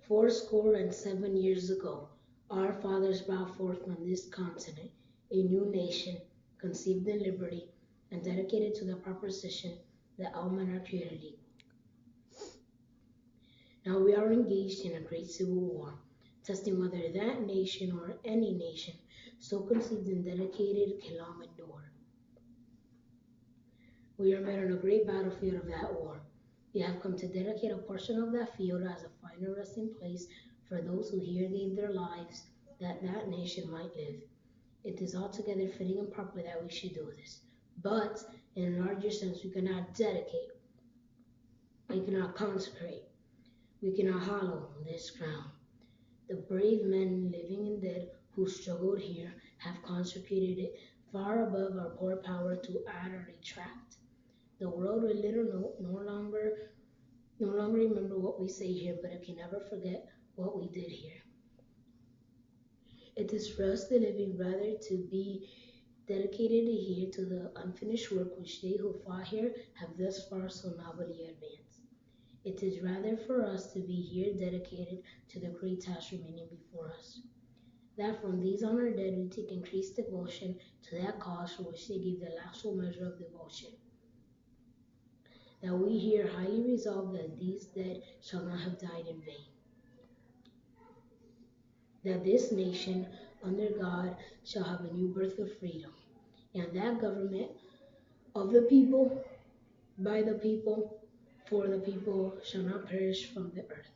"Fourscore and 7 years ago, our fathers brought forth on this continent a new nation, conceived in liberty, and dedicated to the proposition that all men are created equal. Now we are engaged in a great civil war, testing whether that nation or any nation so conceived and dedicated can long endure. We are met on a great battlefield of that war. We have come to dedicate a portion of that field as a final resting place for those who here gave their lives that that nation might live. It is altogether fitting and proper that we should do this. But in a larger sense, we cannot dedicate, we cannot consecrate, we cannot hallow this ground. The brave men, living and dead, who struggled here have consecrated it far above our poor power to add or detract. The world will little no longer remember what we say here, but it can never forget what we did here. It is for us the living rather to be dedicated here to the unfinished work which they who fought here have thus far so nobly advanced. It is rather for us to be here dedicated to the great task remaining before us, that from these on our dead we take increased devotion to that cause for which they gave the last full measure of devotion, that we here highly resolve that these dead shall not have died in vain, that this nation under God shall have a new birth of freedom, and that government of the people, by the people, for the people shall not perish from the earth.